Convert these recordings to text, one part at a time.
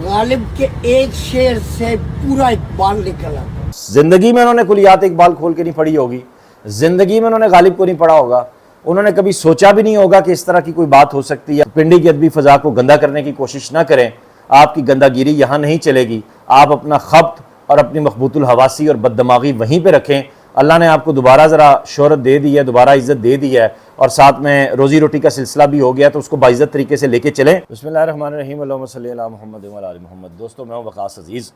गालिब के एक शेर से पूरा इकबाल निकला। जिंदगी में उन्होंने कुलियात इकबाल खोल के नहीं पढ़ी होगी, जिंदगी में उन्होंने गालिब को नहीं पढ़ा होगा, उन्होंने कभी सोचा भी नहीं होगा कि इस तरह की कोई बात हो सकती है। पिंडी की अदबी फ़ज़ा को गंदा करने की कोशिश ना करें, आपकी गंदागिरी यहाँ नहीं चलेगी। आप अपना खब्त और अपनी मखबूतुल हवासी और बददमागी वहीं पे रखें। अल्लाह ने आपको दोबारा ज़रा शोहरत दे दी है, दोबारा इज़्ज़त दे दी है और साथ में रोज़ी रोटी का सिलसिला भी हो गया, तो उसको बाइज़्ज़त तरीके से लेके चलें। बिस्मिल्लाहिर्रहमानिर्रहीम, अल्लाहुम्मा सल्ली अला मुहम्मद व अला आलि मुहम्मद। दोस्तों, मैं हूँ वक़ास अज़ीज़।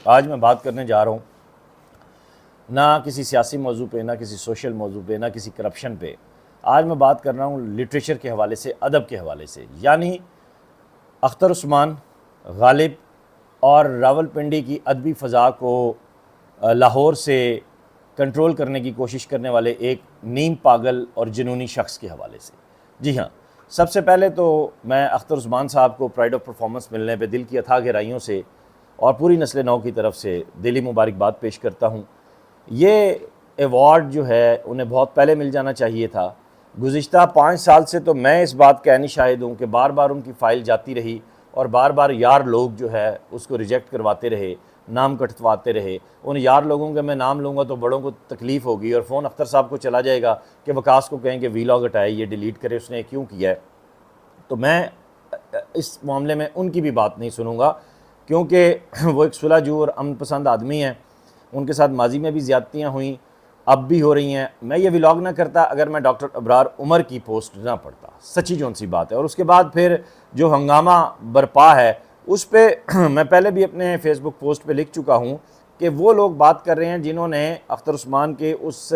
आज मैं बात करने जा रहा हूँ ना किसी सियासी मौजू पे, ना किसी सोशल मौजू पे, ना किसी करप्शन पे। आज मैं बात कर रहा हूँ लिटरेचर के हवाले से, अदब के हवाले से। यानी अख्तर उस्मान, गालिब और रावलपिंडी की अदबी फ़ज़ा को लाहौर से कंट्रोल करने की कोशिश करने वाले एक नीम पागल और जुनूनी शख्स के हवाले से। जी हाँ, सबसे पहले तो मैं अख्तर उस्मान साहब को प्राइड ऑफ परफॉर्मेंस मिलने पे दिल की अथाह गहराइयों से और पूरी नस्ल नौ की तरफ से दिली मुबारकबाद पेश करता हूँ। ये एवार्ड जो है उन्हें बहुत पहले मिल जाना चाहिए था। गुज़िश्ता 5 साल से तो मैं इस बात का ऐनी शाहिद हूँ कि बार बार उनकी फ़ाइल जाती रही और बार बार यार लोग जो है उसको रिजेक्ट करवाते रहे, नाम कटवाते रहे। उन यार लोगों के मैं नाम लूँगा तो बड़ों को तकलीफ़ होगी और फ़ोन अख्तर साहब को चला जाएगा कि वकास को कहें कि वीलॉग हटाए, ये डिलीट करे, उसने क्यों किया है। तो मैं इस मामले में उनकी भी बात नहीं सुनूँगा, क्योंकि वो एक सुलहजू और अमन पसंद आदमी हैं। उनके साथ माजी में भी ज़्यादतियाँ हुई, अब भी हो रही हैं। मैं ये व्लॉग ना करता अगर मैं डॉक्टर अबरार उमर की पोस्ट ना पढ़ता, सच्ची जौन सी बात है। और उसके बाद फिर जो हंगामा बरपा है उस पे मैं पहले भी अपने फेसबुक पोस्ट पे लिख चुका हूँ कि वो लोग बात कर रहे हैं जिन्होंने अख्तर उस्मान के उस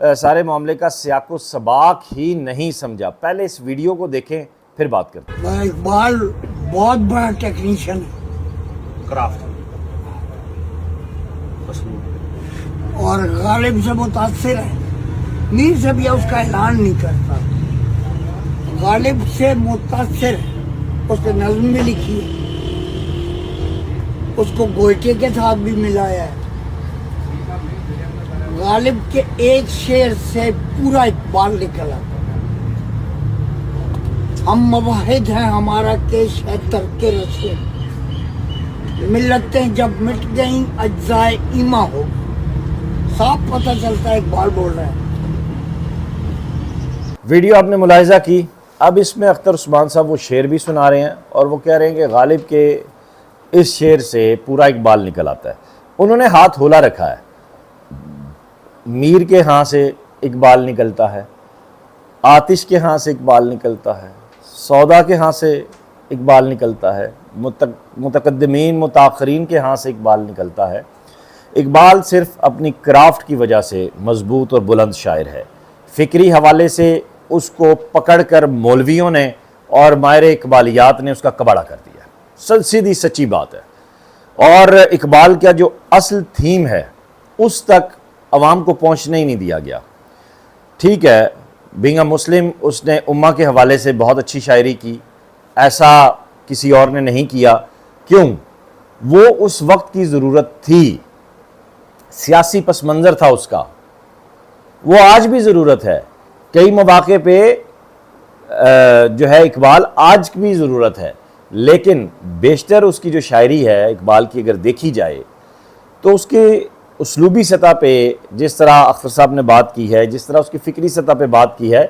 सारे मामले का सियाको सबाक ही नहीं समझा। पहले इस वीडियो को देखें फिर बात करते हैं। इकबाल बहुत बड़ा टेक्नीशियन है, क्राफ्ट और गालिब से मुतासिर है। मीर से भी उसका ऐलान नहीं करता, गालिब से मुतासिर है। उसने नज़्म भी लिखी है, उसको गोइटे के साथ भी मिलाया है। गालिब के एक शेर से पूरा इकबाल निकला। हम मवाहिद हैं, हमारा केश है तरके रसूल। मिल्लतें जब मिट गईं अज्जाए ईमा हो। साफ पता चलता है इकबाल बोल रहा है। वीडियो आपने मुलाहिजा की। अब इसमें अख्तर उस्मान साहब वो शेर भी सुना रहे हैं और वो कह रहे हैं कि गालिब के इस शेर से पूरा इकबाल निकल आता है। उन्होंने हाथ होला रखा है, मीर के यहाँ से इकबाल निकलता है, आतिश के यहाँ से इकबाल निकलता है, सौदा के यहाँ से इकबाल निकलता है, मुतकद्दिमीन मुताखरीन के यहाँ से इकबाल निकलता है। इकबाल सिर्फ अपनी क्राफ्ट की वजह से मजबूत और बुलंद शायर है। फ़िक्री हवाले से उसको पकड़कर मौलवियों ने और माहिर इकबालियात ने उसका कबाड़ा कर दिया। सीधी सच्ची बात है। और इकबाल का जो असल थीम है उस तक अवाम को पहुंचने ही नहीं दिया गया। ठीक है, बीइंग अ मुस्लिम उसने उम्मा के हवाले से बहुत अच्छी शायरी की, ऐसा किसी और ने नहीं किया। क्यों? वो उस वक्त की ज़रूरत थी, सियासी पस मंज़र था उसका। वो आज भी ज़रूरत है, कई मौक़े पे जो है इकबाल आज भी ज़रूरत है। लेकिन बेशतर उसकी जो शायरी है इकबाल की अगर देखी जाए तो उसके उसलूबी सतह पे जिस तरह अख्तर साहब ने बात की है, जिस तरह उसकी फ़िक्री सतह पे बात की है,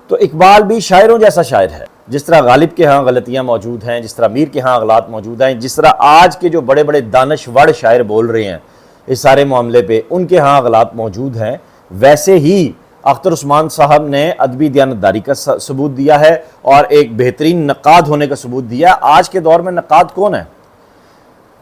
तो इकबाल भी शायरों जैसा शायर है। जिस तरह गालिब के यहाँ गलतियाँ मौजूद हैं, जिस तरह मीर के यहाँ अगलात मौजूद हैं, जिस तरह आज के जो बड़े बड़े दानश्वर शायर बोल रहे हैं इस सारे मामले पे उनके यहाँ अगलात मौजूद हैं, वैसे ही अख्तर उस्मान साहब ने अदबी दयानतदारी का सबूत दिया है और एक बेहतरीन नक़ाद होने का सबूत दिया। आज के दौर में नक़ाद कौन है?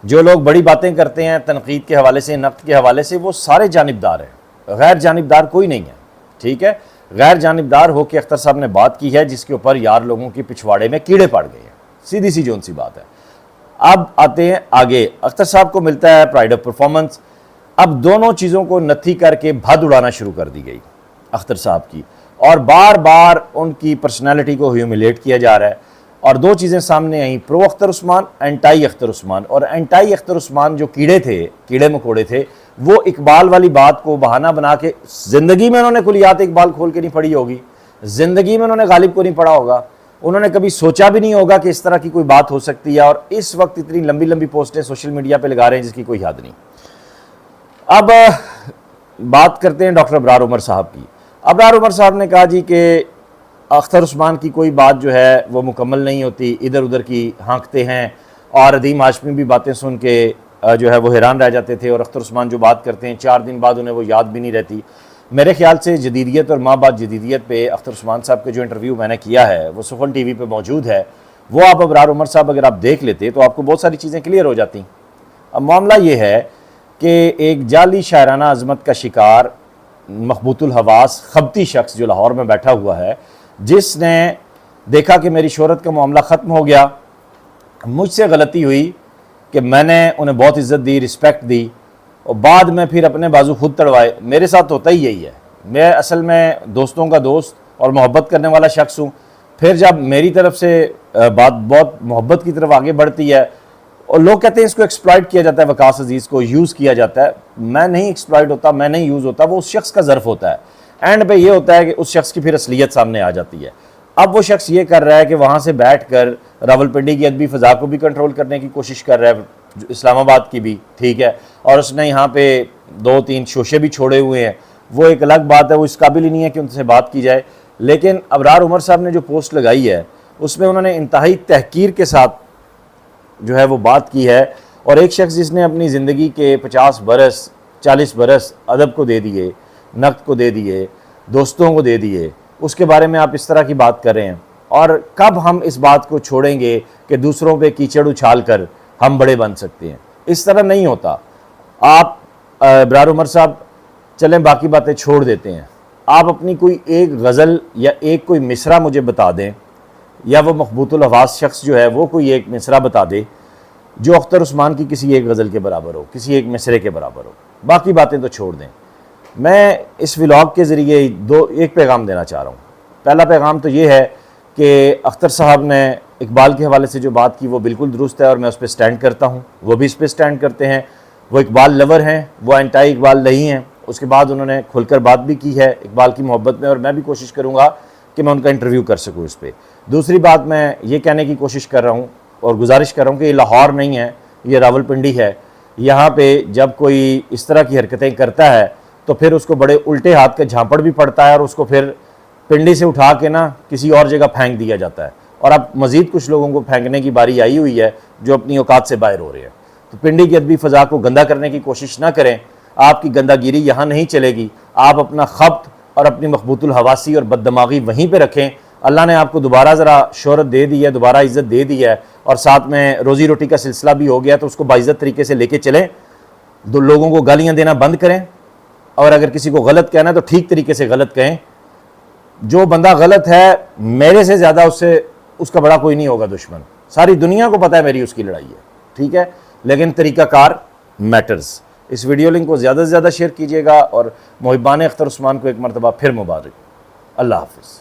जो लोग बड़ी बातें करते हैं तनकीद के हवाले से, नक़्द के हवाले से, वो सारे जानिबदार हैं, गैर जानिबदार कोई नहीं है। ठीक है, गैर जानिबदार हो के अख्तर साहब ने बात की है जिसके ऊपर यार लोगों की पिछवाड़े में कीड़े पड़ गए हैं। सीधी सी जोन सी बात है। अब आते हैं आगे, अख्तर साहब को मिलता है प्राइड ऑफ परफॉर्मेंस। अब दोनों चीज़ों को नथी करके भद उड़ाना शुरू कर दी गई अख्तर साहब की, और बार बार उनकी पर्सनालिटी को ह्यूमिलेट किया जा रहा है। और दो चीज़ें सामने आई, प्रो अख्तर उस्मान, एंटाई अख्तर उस्मान। और एंटाई अख्तर उस्मान जो कीड़े थे, कीड़े मकोड़े थे, वो इकबाल वाली बात को बहाना बना के, ज़िंदगी में उन्होंने कुलियात इकबाल खोल के नहीं पढ़ी होगी, ज़िंदगी में उन्होंने गालिब को नहीं पढ़ा होगा, انہوں نے کبھی سوچا بھی نہیں ہوگا کہ اس طرح کی کوئی بات ہو سکتی ہے، اور اس وقت اتنی لمبی لمبی پوسٹیں سوشل میڈیا پہ لگا رہے ہیں جس کی کوئی حد نہیں۔ اب بات کرتے ہیں ڈاکٹر ابرار عمر صاحب کی۔ ابرار عمر صاحب نے کہا جی کہ اختر عثمان کی کوئی بات جو ہے وہ مکمل نہیں ہوتی، ادھر ادھر کی ہانکتے ہیں، اور عدیم ہاشمی بھی باتیں سن کے جو ہے وہ حیران رہ جاتے تھے، اور اختر عثمان جو بات کرتے ہیں 4 دن بعد انہیں وہ یاد بھی نہیں رہتی۔ میرے خیال سے جدیدیت اور ماں بعد جدیدیت پہ اختر عثمان صاحب کے جو انٹرویو میں نے کیا ہے وہ سخن ٹی وی پہ موجود ہے، وہ آپ ابرار عمر صاحب اگر آپ دیکھ لیتے تو آپ کو بہت ساری چیزیں کلیئر ہو جاتی۔ اب معاملہ یہ ہے کہ ایک جعلی شاعرانہ عظمت کا شکار مخبوط الحواس خبتی شخص جو لاہور میں بیٹھا ہوا ہے، جس نے دیکھا کہ میری شہرت کا معاملہ ختم ہو گیا، مجھ سے غلطی ہوئی کہ میں نے انہیں بہت عزت دی، رسپیکٹ دی، اور بعد میں پھر اپنے بازو خود تڑوائے۔ میرے ساتھ ہوتا ہی یہی ہے، میں اصل میں دوستوں کا دوست اور محبت کرنے والا شخص ہوں، پھر جب میری طرف سے بات بہت محبت کی طرف آگے بڑھتی ہے اور لوگ کہتے ہیں اس کو ایکسپلائٹ کیا جاتا ہے، وقاص عزیز کو یوز کیا جاتا ہے، میں نہیں ایکسپلائٹ ہوتا، میں نہیں یوز ہوتا، وہ اس شخص کا ظرف ہوتا ہے۔ اینڈ پہ یہ ہوتا ہے کہ اس شخص کی پھر اصلیت سامنے آ جاتی ہے۔ اب وہ شخص یہ کر رہا ہے کہ وہاں سے بیٹھ کر راولپنڈی کی ادبی فضا کو بھی کنٹرول کرنے کی کوشش کر رہا ہے، اسلام آباد کی بھی، ٹھیک ہے، اور اس نے یہاں پہ 2-3 شوشے بھی چھوڑے ہوئے ہیں، وہ ایک الگ بات ہے، وہ اس قابل ہی نہیں ہے کہ ان سے بات کی جائے۔ لیکن ابرار عمر صاحب نے جو پوسٹ لگائی ہے اس میں انہوں نے انتہائی تحقیر کے ساتھ جو ہے وہ بات کی ہے، اور ایک شخص جس نے اپنی زندگی کے 50 برس 40 برس ادب کو دے دیے، نقد کو دے دیے، دوستوں کو دے دیے، اس کے بارے میں آپ اس طرح کی بات کر رہے ہیں۔ اور کب ہم اس بات کو چھوڑیں گے کہ دوسروں پہ کیچڑ اچھال کر ہم بڑے بن سکتے ہیں؟ اس طرح نہیں ہوتا۔ آپ ابرار عمر صاحب چلیں باقی باتیں چھوڑ دیتے ہیں، آپ اپنی کوئی ایک غزل یا ایک کوئی مصرع مجھے بتا دیں، یا وہ مخبوط الحواس شخص جو ہے وہ کوئی ایک مصرع بتا دے جو اختر عثمان کی کسی ایک غزل کے برابر ہو، کسی ایک مصرعے کے برابر ہو، باقی باتیں تو چھوڑ دیں۔ میں اس ولاگ کے ذریعے ایک پیغام دینا چاہ رہا ہوں۔ پہلا پیغام تو یہ ہے کہ اختر صاحب نے اقبال کے حوالے سے جو بات کی وہ بالکل درست ہے، اور میں اس پہ سٹینڈ کرتا ہوں، وہ بھی اس پہ سٹینڈ کرتے ہیں، وہ اقبال لور ہیں، وہ اینٹائی اقبال نہیں ہیں۔ اس کے بعد انہوں نے کھل کر بات بھی کی ہے اقبال کی محبت میں، اور میں بھی کوشش کروں گا کہ میں ان کا انٹرویو کر سکوں اس پہ۔ دوسری بات میں یہ کہنے کی کوشش کر رہا ہوں اور گزارش کر رہا ہوں کہ یہ لاہور نہیں ہے، یہ راولپنڈی ہے۔ یہاں پہ جب کوئی اس طرح کی حرکتیں کرتا ہے تو پھر اس کو بڑے الٹے ہاتھ کا جھانپڑ بھی پڑتا ہے، اور اس کو پھر پنڈی سے اٹھا کے نا کسی اور جگہ پھینک دیا جاتا ہے، اور اب مزید کچھ لوگوں کو پھینکنے کی باری آئی ہوئی ہے جو اپنی اوقات سے باہر ہو رہے ہیں۔ تو پنڈی کی ادبی فضا کو گندا کرنے کی کوشش نہ کریں، آپ کی گندہ گیری یہاں نہیں چلے گی۔ آپ اپنا خبط اور اپنی مخبوط الحواسی اور بددماغی وہیں پہ رکھیں۔ اللہ نے آپ کو دوبارہ ذرا شہرت دے دی ہے، دوبارہ عزت دے دی ہے، اور ساتھ میں روزی روٹی کا سلسلہ بھی ہو گیا، تو اس کو باعزت طریقے سے لے کے چلیں۔ لوگوں کو گالیاں دینا بند کریں، اور اگر کسی کو غلط کہنا ہے تو ٹھیک طریقے سے غلط کہیں۔ جو بندہ غلط ہے میرے سے زیادہ اس کا بڑا کوئی نہیں ہوگا دشمن، ساری دنیا کو پتہ ہے میری اس کی لڑائی ہے، ٹھیک ہے، لیکن طریقہ کار میٹرز۔ اس ویڈیو لنک کو زیادہ سے زیادہ شیئر کیجیے گا، اور محبان اختر عثمان کو ایک مرتبہ پھر مبارک۔ اللہ حافظ۔